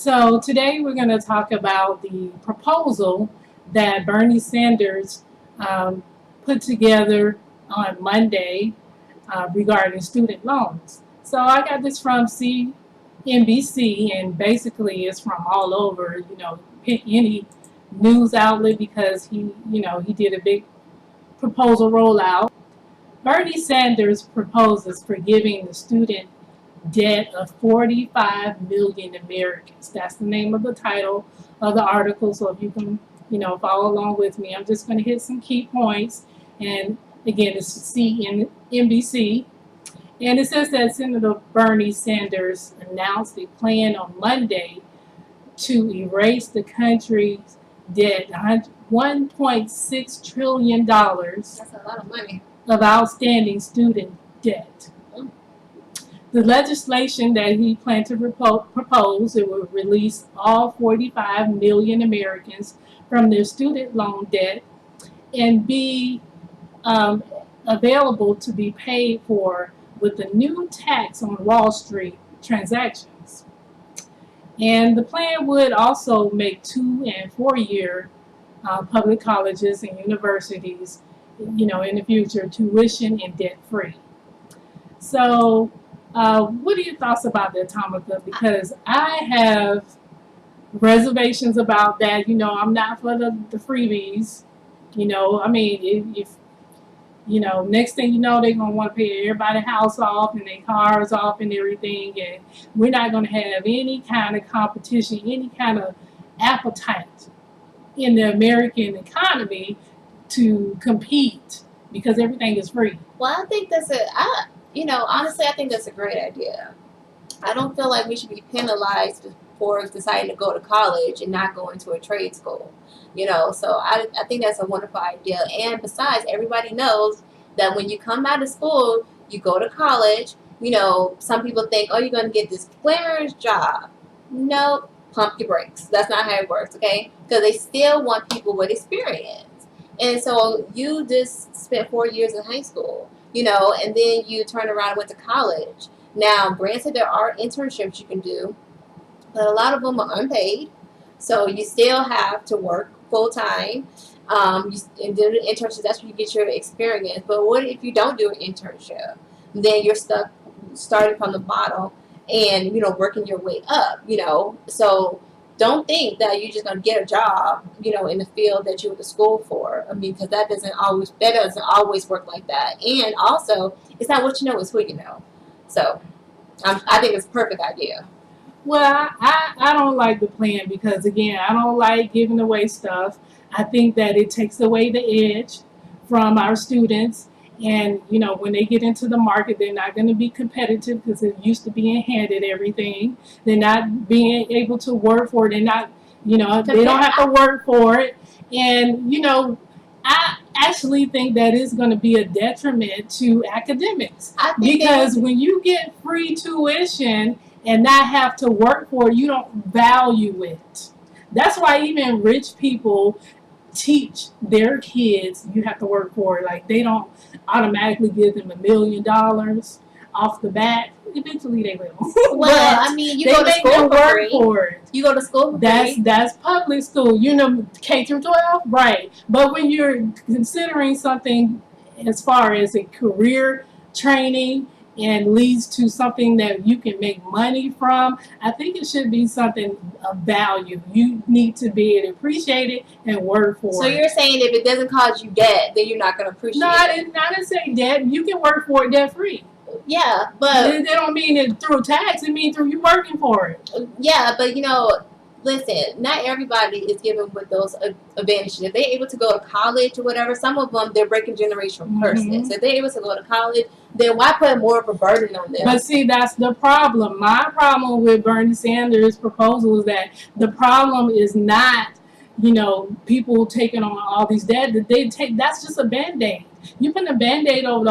So today we're going to talk about the proposal that Bernie Sanders um, put together on Monday regarding student loans. So I got this from CNBC, and basically it's from all over. Pick any news outlet because he did a big proposal rollout. Bernie Sanders proposes forgiving the student debt of 45 million Americans. That's the name of the title of the article. So if you can, follow along with me, I'm just going to hit some key points. And again, it's CNBC. And it says that Senator Bernie Sanders announced a plan on Monday to erase the country's debt, $1.6 trillion That's a lot of money. of outstanding student debt. The legislation that he planned to propose, it would release all 45 million Americans from their student loan debt and be available to be paid for with a new tax on Wall Street transactions. And the plan would also make 2 and 4 year public colleges and universities, in the future, tuition and debt free. So, what are your thoughts about that, Tamika? Because I have reservations about that. I'm not for the freebies. I mean, if next thing you know, they're gonna want to pay everybody's house off and their cars off and everything, and we're not gonna have any kind of competition, any kind of appetite in the American economy to compete because everything is free. Well, I think honestly, I think that's a great idea. I don't feel like we should be penalized for deciding to go to college and not going to a trade school. So I think that's a wonderful idea. And besides, everybody knows that when you come out of school, you go to college. Some people think, oh, you're going to get this glamorous job. No, pump your brakes. That's not how it works, okay? Because they still want people with experience. And so you just spent 4 years in high school, and then you turned around and went to college. Now, granted, there are internships you can do, but a lot of them are unpaid. So you still have to work full time. And do the internships, that's where you get your experience. But what if you don't do an internship? Then you're stuck starting from the bottom and, working your way up, So don't think that you're just going to get a job, in the field that you went to school for. I mean, because that doesn't always work like that. And also, it's not what you know, it's who you know. So I think it's a perfect idea. Well, I don't like the plan because, again, I don't like giving away stuff. I think that it takes away the edge from our students. And, when they get into the market, they're not going to be competitive because they're used to being handed everything. They're not being able to work for it. They're not, they don't have to work for it. And, I actually think that is going to be a detriment to academics. Because when you get free tuition and not have to work for it, you don't value it. That's why even rich people teach their kids you have to work for it. Like, they don't automatically give them $1 million off the bat. Eventually they will. Well, I mean, you go to school for it. You go to school for free. That's public school, K through 12, right? But when you're considering something as far as a career training and leads to something that you can make money from, I think it should be something of value. You need to be able to appreciate it and work for it. So you're saying if it doesn't cause you debt, then you're not going to appreciate it? No, I didn't say debt. You can work for it debt free. Yeah, but they don't mean it through tax. It means through you working for it. Yeah, but listen, not everybody is given with those advantages. If they're able to go to college or whatever, some of them, they're breaking generational curses. Mm-hmm. So if they're able to go to college, then why put more of a burden on them? But see, that's the problem. My problem with Bernie Sanders' proposal is that the problem is not, people taking on all these debt. That's just a Band-Aid. You put a Band-Aid over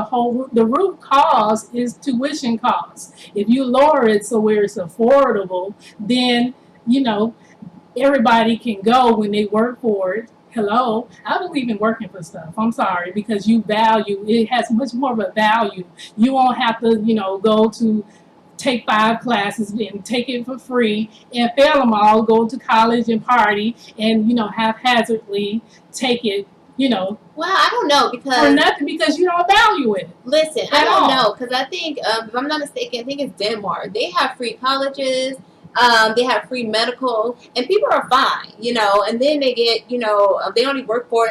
the root cause is tuition costs. If you lower it so where it's affordable, then, everybody can go when they work for it. Hello, I believe in working for stuff. I'm sorry, because it has much more of a value. You won't have to, go to take 5 classes and take it for free and fail them all, go to college and party and, haphazardly take it, Well, I don't know for because nothing because you don't value it listen, I at don't all. know because I think if I'm not mistaken, I think it's Denmark. They have free colleges. They have free medical, and people are fine, And then they get, they only work for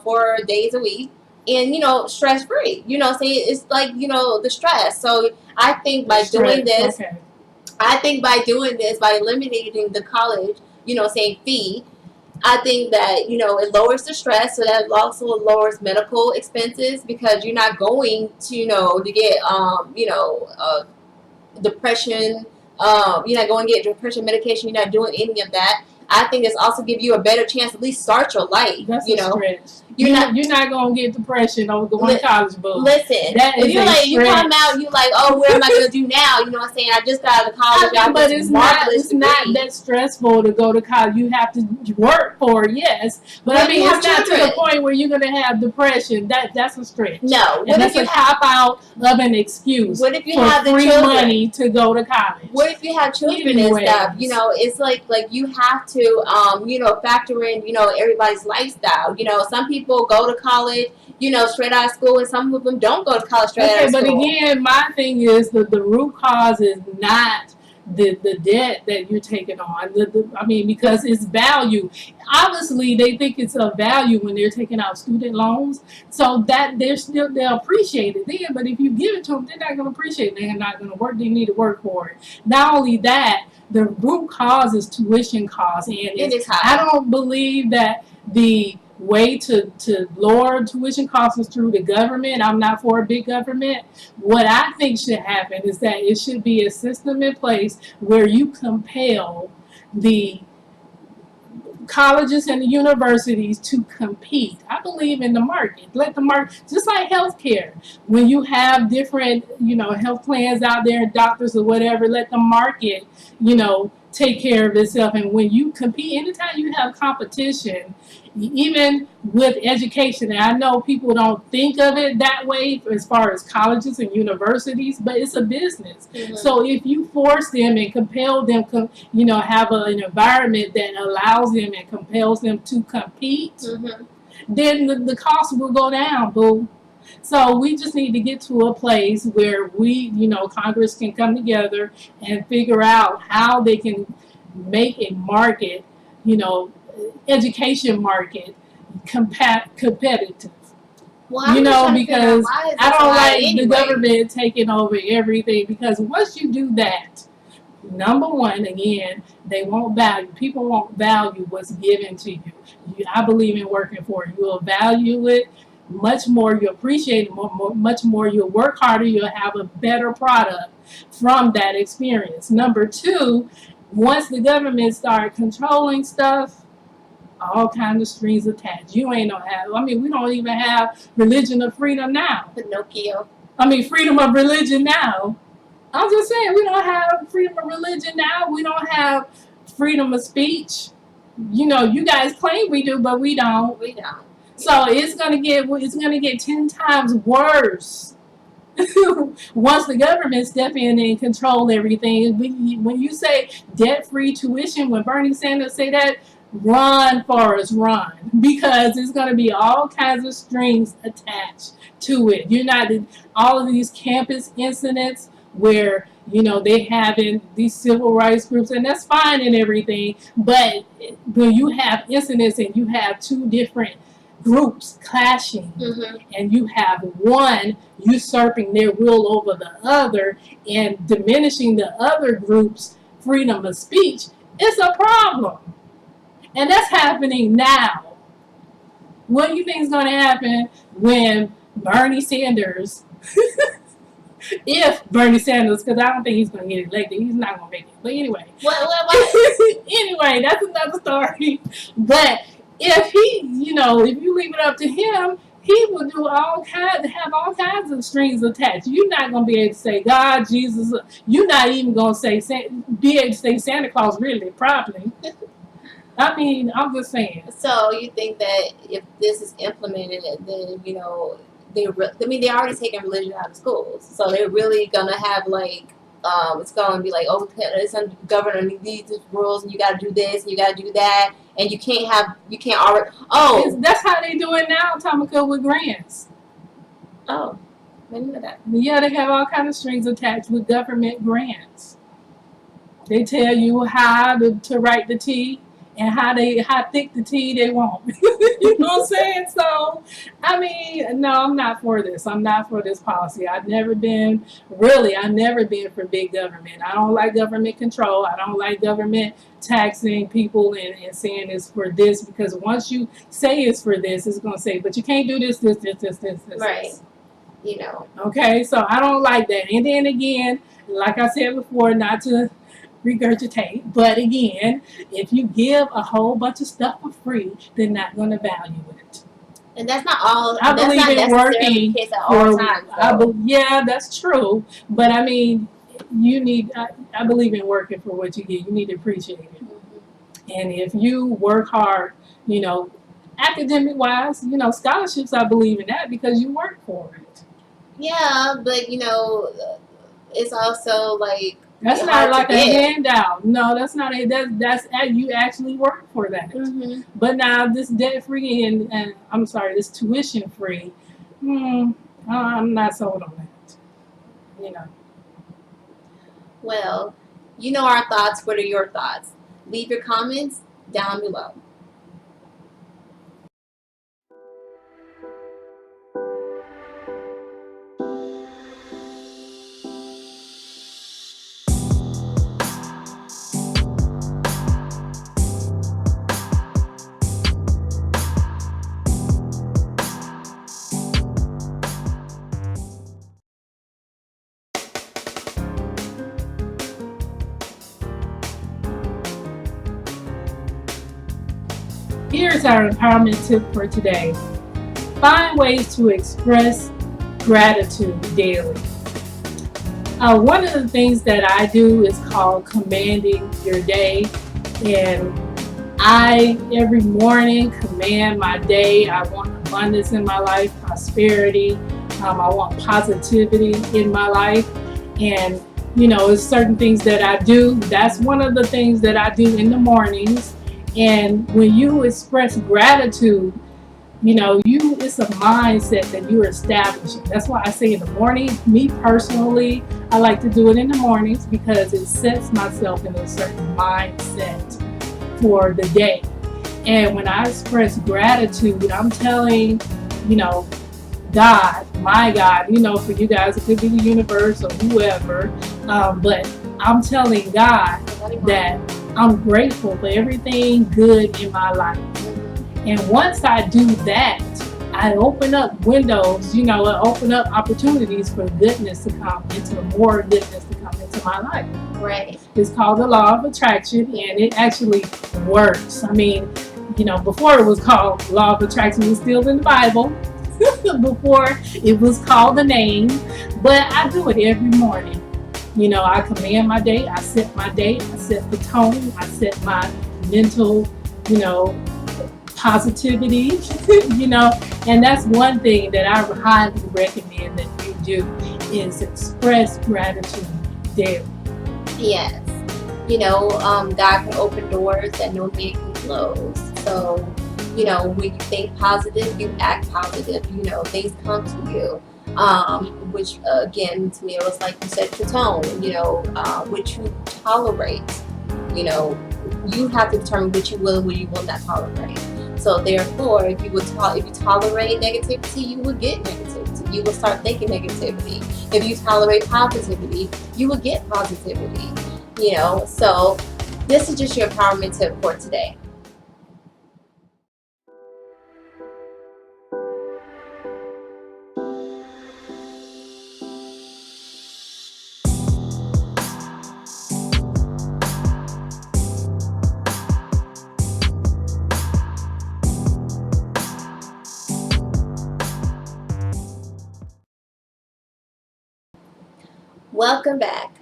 4 days a week, and stress free. So it's like the stress. So I think by doing this, Okay. by eliminating the college, saying fee, I think that it lowers the stress, so that also lowers medical expenses because you're not going to to get depression. You're not going to get depression medication. You're not doing any of that. I think it's also give you a better chance to at least start your life. That's a stretch. You're not. You're not gonna get depression over going to college, boo. Listen, That if is you're a like, you stretch. come out, you like, oh, what am I gonna do now? You know what I'm saying? I just got out of college. I But got it's this not. marvelous It's not degree. that stressful to go to college. You have to work for it, yes. But What I if mean, you have it's not to the children? point where you're gonna have depression. That's a stretch. No. What And if that's you a have? cop out of an excuse What if you for have the free children? money to go to college. What if you have children and Anyways. stuff? It's like you have to factor in everybody's lifestyle. Some people go to college straight out of school, and some of them don't go to college straight out Okay, of but school. again, my thing is that the root cause is not the debt that you're taking on. Because it's value. Obviously, they think it's a value when they're taking out student loans, so that they'll appreciate it then. But if you give it to them, they're not going to appreciate it. They're not going to work. They need to work for it. Not only that, the root cause is tuition costs, and It is I high. don't believe that the way to lower tuition costs is through the government. I'm not for a big government. What I think should happen is that it should be a system in place where you compel the colleges and the universities to compete. I believe in the market. Let the market, just like healthcare, when you have different, health plans out there, doctors or whatever, let the market, take care of itself. And when you compete, anytime you have competition, even with education, and I know people don't think of it that way as far as colleges and universities, but it's a business. Mhm. So if you force them and compel them, have an environment that allows them and compels them to compete, Mhm. then the cost will go down, boo. So we just need to get to a place where we, Congress can come together and figure out how they can make a market, education market competitive. Well, I'm just trying to figure out Because why is I it so don't high like the anyway? government taking over everything, because once you do that, number one, again, they won't value. People won't value what's given to you. I believe in working for it. You'll value it much more. You appreciate it much more. You'll work harder. You'll have a better product from that experience. Number two, once the government start controlling stuff, all kinds of strings attached. You ain't no have. We don't even have religion of freedom now. Pinocchio. Freedom of religion now. I'm just saying, we don't have freedom of religion now. We don't have freedom of speech. You guys claim we do, but we don't. We don't. So it's gonna get 10 times worse once the government step in and control everything. When you say debt-free tuition, when Bernie Sanders say that, run, Forrest, run, because it's gonna be all kinds of strings attached to it. You're not all of these campus incidents where they having these civil rights groups, and that's fine and everything, but when you have incidents and you have two different groups clashing, Mhm. and you have one usurping their will over the other and diminishing the other group's freedom of speech, it's a problem. And that's happening now. What do you think is going to happen when Bernie Sanders, if Bernie Sanders, because I don't think he's going to get elected, he's not going to make it. But anyway, anyway, that's another story. But if if you leave it up to him, he will do have all kinds of strings attached. You're not going to be able to say God, Jesus. You're not even going to be able to say Santa Claus really properly. I'm just saying. So you think that if this is implemented, then they're already taking religion out of schools, so they're really gonna have like it's going to be like, oh, it's governed under these rules, and you got to do this, and you got to do that, and you can't already. That's how they do it now, Tamika, with grants. Oh, I didn't know that. Yeah, they have all kind of strings attached with government grants. They tell you how to write the T and how thick the T they want. You know what I'm saying? So, I mean, no, I'm not for this. I'm not for this policy. I've never been for big government. I don't like government control. I don't like government taxing people and saying it's for this, because once you say it's for this, it's going to say, but you can't do this. Right. This. You know. Okay, so I don't like that. And then again, like I said before, not to regurgitate, but again, if you give a whole bunch of stuff for free, they're not going to value it. And that's not all. I that's believe not in necessarily working the case at all times. yeah, that's true. But I mean, I believe in working for what you get. You need to appreciate it. Mm-hmm. And if you work hard, academic wise, scholarships, I believe in that because you work for it. Yeah, but it's also like, that's not like a handout. No, that's not that's you actually work for that. Mm-hmm. But now this debt free and I'm sorry, this tuition free, I'm not sold on that. Well, our thoughts. What are your thoughts? Leave your comments down below. Here's our empowerment tip for today. Find ways to express gratitude daily. One of the things that I do is called commanding your day. And I, every morning, command my day. I want abundance in my life, prosperity. I want positivity in my life. And, it's certain things that I do. That's one of the things that I do in the mornings. And when you express gratitude, it's a mindset that you're establishing. That's why I say in the morning, me personally, I like to do it in the mornings because it sets myself in a certain mindset for the day. And when I express gratitude, I'm telling, God, my God, for you guys, it could be the universe or whoever, but I'm telling God that I'm grateful for everything good in my life. And once I do that, I open up windows, I open up opportunities for goodness to come more goodness to come into my life. Right. It's called the law of attraction, and it actually works. I mean, before it was called law of attraction, it was still in the Bible. Before it was called the name, but I do it every morning. I command my day, I set my day, I set the tone, I set my mental, positivity, and that's one thing that I highly recommend that you do is express gratitude daily. Yes. God can open doors that no man can close. So, when you think positive, you act positive, things come to you. Which again, to me, it was like you set your tone, what you tolerate, you have to determine what you will and what you will not tolerate. So therefore, if you tolerate negativity, you will get negativity. You will start thinking negativity. If you tolerate positivity, you will get positivity. So this is just your empowerment tip for today. Welcome back.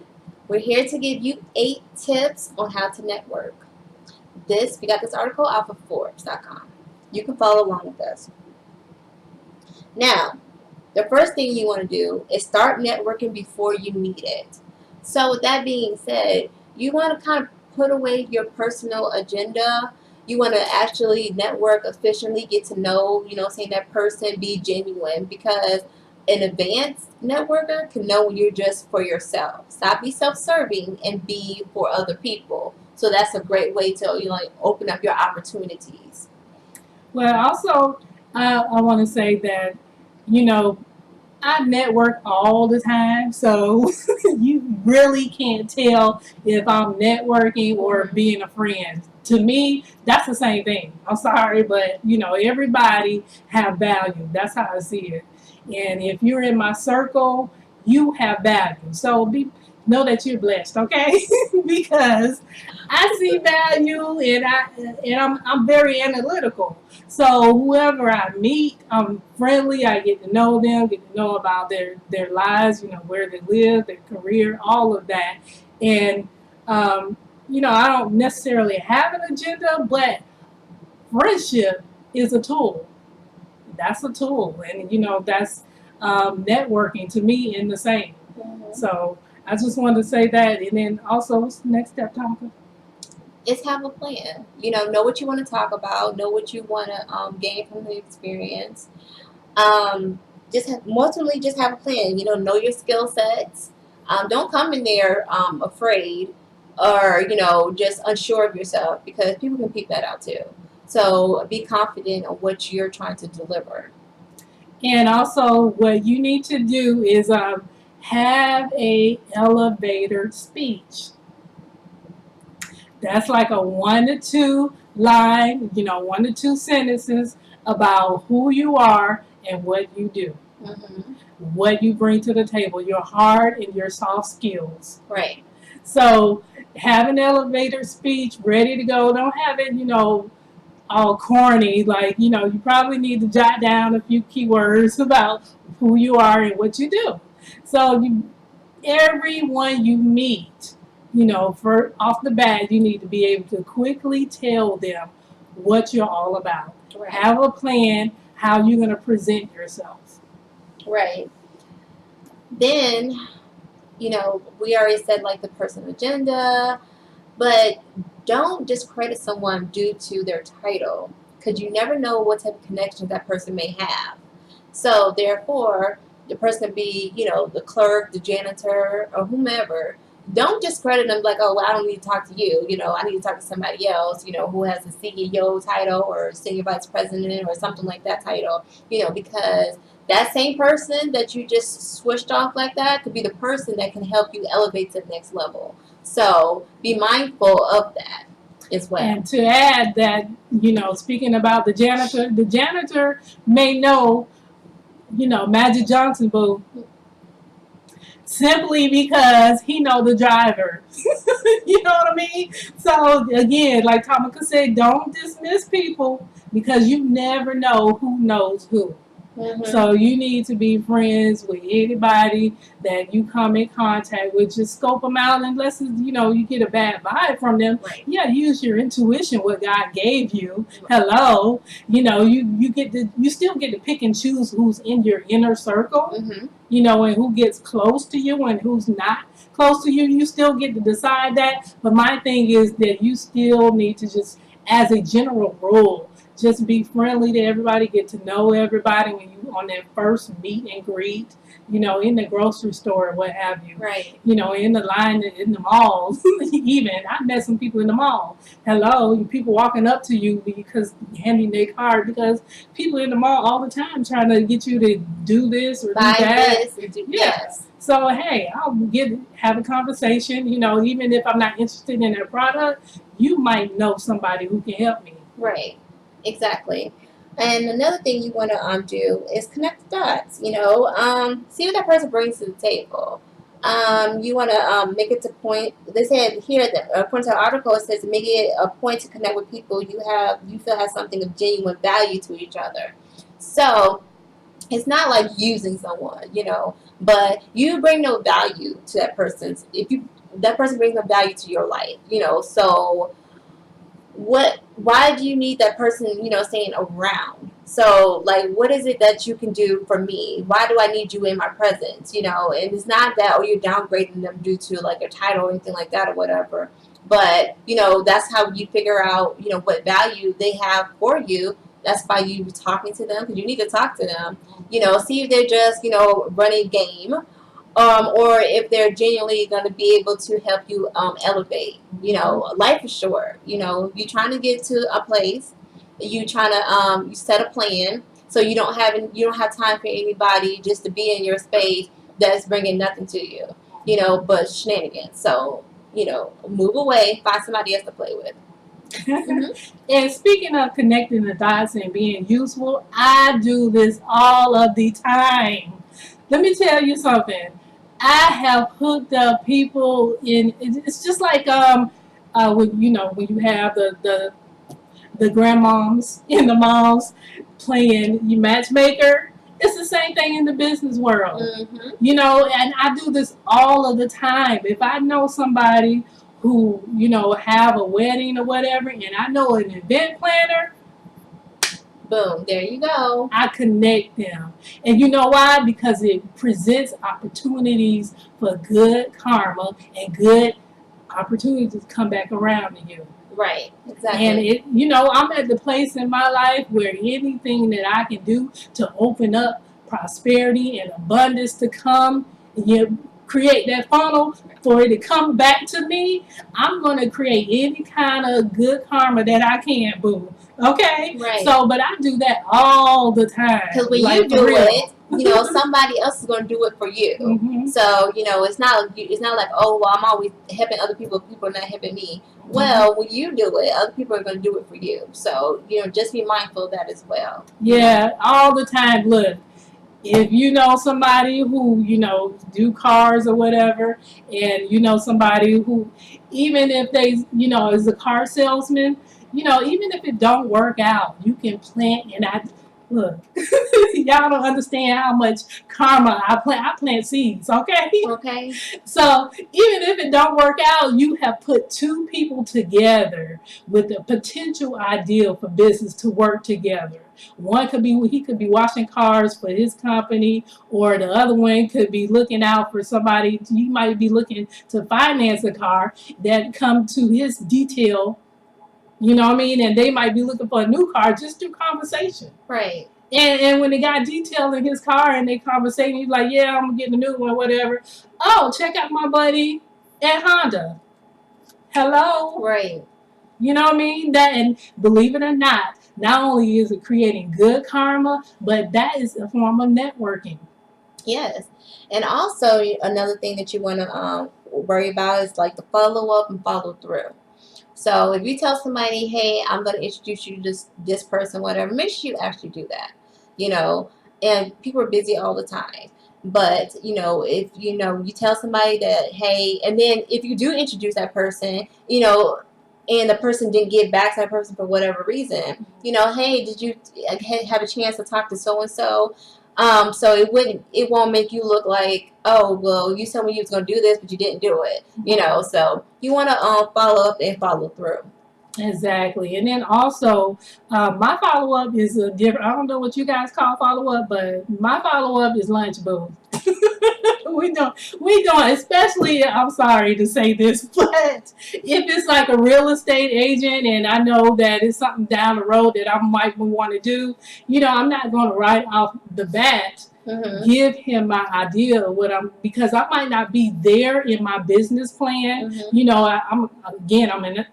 We're here to give you 8 tips on how to network. We got this article off of Forbes.com. You can follow along with us. Now, the first thing you want to do is start networking before you need it. So with that being said, you want to kind of put away your personal agenda. You want to actually network efficiently, get to know, saying that person, be genuine, because an advanced networker can know when you're just for yourself. Stop be self-serving and be for other people. So that's a great way to open up your opportunities. Well, also, I want to say that, you know, I network all the time, so you really can't tell if I'm networking or Mhm. being a friend. To me, that's the same thing. I'm sorry, but everybody have value. That's how I see it. And if you're in my circle, you have value. So know that you're blessed, okay? Because I see value, and I'm very analytical. So whoever I meet, I'm friendly. I get to know them, get to know about their lives, where they live, their career, all of that. And um, I don't necessarily have an agenda, but friendship is a tool. That's a tool, and that's networking to me in the same. Mhm. So I just wanted to say that, and then also, what's the next step, Tonka? Is have a plan. Know what you want to talk about, know what you want to gain from the experience. Um, ultimately just have a plan. Know your skill sets. Don't come in there afraid or just unsure of yourself, because people can peep that out too. So be confident on what you're trying to deliver. And also, what you need to do is have a elevator speech. That's like a 1 to 2 line, 1 to 2 sentences about who you are and what you do, Hmm. what you bring to the table, your hard and your soft skills. Right. So have an elevator speech ready to go. Don't have it, all corny. Like, you probably need to jot down a few keywords about who you are and what you do. So everyone you meet, for off the bat, you need to be able to quickly tell them what you're all about. Right. Have a plan how you're going to present yourself. Right. Then, we already said like the personal agenda, but don't discredit someone due to their title, because you never know what type of connections that person may have. So therefore, the person can be, the clerk, the janitor, or whomever. Don't discredit them like, oh, well, I don't need to talk to you. I need to talk to somebody else, who has a CEO title or senior vice president or something like that title, because that same person that you just switched off like that could be the person that can help you elevate to the next level. So be mindful of that as well. And to add that, speaking about the janitor may know, Magic Johnson, boo, simply because he know the driver. You know what I mean? So again, like Tamika said, don't dismiss people because you never know who knows who. Mm-hmm. So you need to be friends with anybody that you come in contact with. Just scope them out, unless you get a bad vibe from them. Right. Yeah, use your intuition, what God gave you. Hello, you still get to pick and choose who's in your inner circle. Mm-hmm. And who gets close to you and who's not close to you. You still get to decide that. But my thing is that you still need to just, as a general rule, just be friendly to everybody, get to know everybody when you on that first meet and greet, in the grocery store or what have you. Right. In the line in the malls. Even I met some people in the mall. Hello, people walking up to you because handing their card, because people in the mall all the time trying to get you to do this or Buy do that. this and do Yeah. yes. So hey, I'll have a conversation. Even if I'm not interested in their product, you might know somebody who can help me. Right. Exactly. And another thing you want to do is connect the dots. See what that person brings to the table. You want to make it to point. They said here that according to the article, it says make it a point to connect with people you feel has something of genuine value to each other. So it's not like using someone, but you bring no value to that person's. If you that person brings no value to your life, so why do you need that person, staying around? So, like, what is it that you can do for me? Why do I need you in my presence? And it's not that, oh, you're downgrading them due to like their title or anything like that or whatever. But, that's how you figure out, what value they have for you. That's by you talking to them, because you need to talk to them. See if they're just, running game, or if they're genuinely going to be able to help you elevate. Life is short. You're trying to get to a place. You trying to you set a plan, so you don't have time for anybody just to be in your space that's bringing nothing to you. But shenanigans. So move away, find somebody else to play with. Hmm. And speaking of connecting the dots and being useful, I do this all of the time. Let me tell you something. I have hooked up people in. It's just like when you have the grandmoms and the moms playing you matchmaker. It's the same thing in the business world. Hmm. And I do this all of the time. If I know somebody who, have a wedding or whatever, and I know an event planner, Boom, there you go. I connect them. And you know why? Because it presents opportunities for good karma and good opportunities to come back around to you. Right, And exactly. I'm at the place in my life where anything that I can do to open up prosperity and abundance to come, create that funnel for it to come back to me, I'm going to create any kind of good karma that I can, boo. Okay? Right. So, but I do that all the time. Because when you Like, for do real. it, somebody else is going to do it for you. Hmm. So it's not like, oh, well, I'm always helping other people. People are not helping me. Well, when you do it, other people are going to do it for you. So just be mindful of that as well. Yeah, all the time. Look, if you know somebody who do cars or whatever, and somebody who, even if they is a car salesman, even if it don't work out, you can plant. And I look, y'all don't understand how much karma I plant seeds. Okay. Okay. So even if it don't work out, you have put two people together with a potential ideal for business to work together. One could be, he could be washing cars for his company, or the other one could be looking out for somebody. He might be looking to finance a car that come to his detail. You know what I mean? And they might be looking for a new car just through conversation. Right. And when the guy detailing his car and they conversating, he's like, yeah, I'm getting a new one, whatever. Oh, check out my buddy at Honda. Hello. Right. You know what I mean? That, and believe it or not only is it creating good karma, but that is a form of networking. Yes. And also another thing that you want to worry about is like the follow up and follow through. So if you tell somebody, hey, I'm going to introduce you to this person, whatever, make sure you actually do that. You know, and people are busy all the time. But if you tell somebody that, hey, and then if you do introduce that person, and the person didn't get back to that person for whatever reason, hey, did you have a chance to talk to so and so? So it won't make you look like, oh, well, you told me you was gonna do this, but you didn't do it. So you want to follow up and follow through. Exactly. And then also, my follow up is a different. I don't know what you guys call follow up, but my follow up is lunch booth. we don't, especially, I'm sorry to say this, but if it's like a real estate agent and I know that it's something down the road that I might want to do, I'm not going to right off the bat give him my idea of what because I might not be there in my business plan. I'm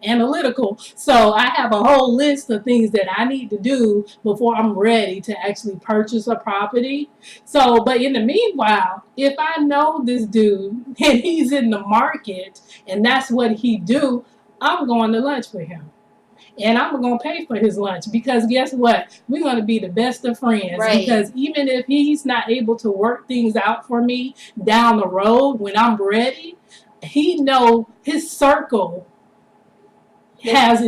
analytical, so I have a whole list of things that I need to do before I'm ready to actually purchase a property. So, but in the meanwhile, if I know this dude and he's in the market and that's what he do, I'm going to lunch with him. And I'm going to pay for his lunch, because guess what? We're going to be the best of friends. Right. Because even if he's not able to work things out for me down the road when I'm ready, he know his circle has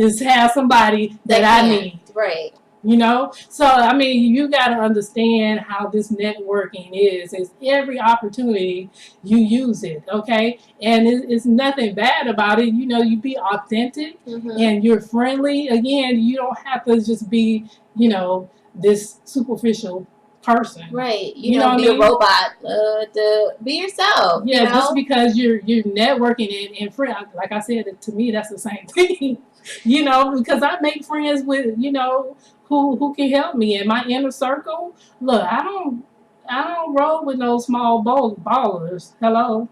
somebody that I need. Right. You know, so I mean, you got to understand how this networking is. It's every opportunity you use it, okay? And it's nothing bad about it. You know, you be authentic and you're friendly. Again, you don't have to just be, you know, this superficial person. Right. You know what be I a mean? robot. Be yourself. Yeah, you know? just because you're networking and friend, like I said, to me that's the same thing. You know, because I make friends with, you know, who can help me in my inner circle. Look, I don't roll with no small ballers. Hello.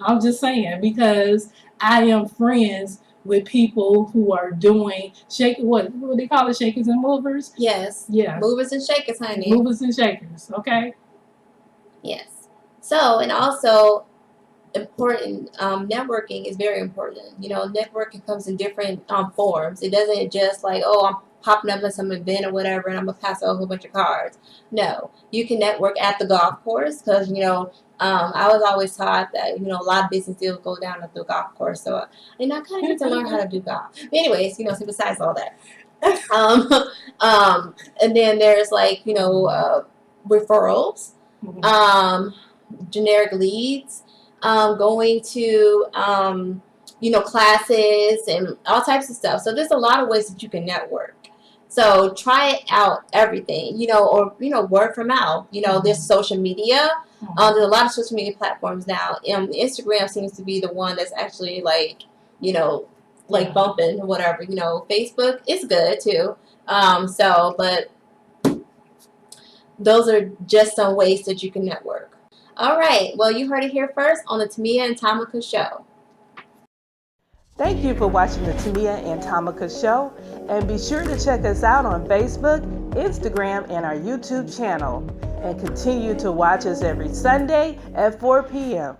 I'm just saying because I am friends with people who are doing what they call it, shakers and movers. Yes. Yeah, Movers and shakers, honey. movers and shakers. Okay. Yes. So, and also important, networking is very important. Networking comes in different forms. It doesn't just like, oh, I'm popping up at some event or whatever and I'm going to pass out a whole bunch of cards. No, you can network at the golf course because, I was always taught that, a lot of business deals go down at the golf course. So, I kind of need to learn how to do golf. But anyways, so besides all that. And then there's like, referrals, generic leads, going to, classes and all types of stuff. So there's a lot of ways that you can network. So try out everything, or, word from mouth. There's social media. There's a lot of social media platforms now. Instagram seems to be the one that's actually like, bumping or whatever. Facebook is good too. But those are just some ways that you can network. All right. Well, you heard it here first on the Tamia and Tamika Show. Thank you for watching the Tamia and Tamika Show, and be sure to check us out on Facebook, Instagram, and our YouTube channel. And continue to watch us every Sunday at 4 p.m.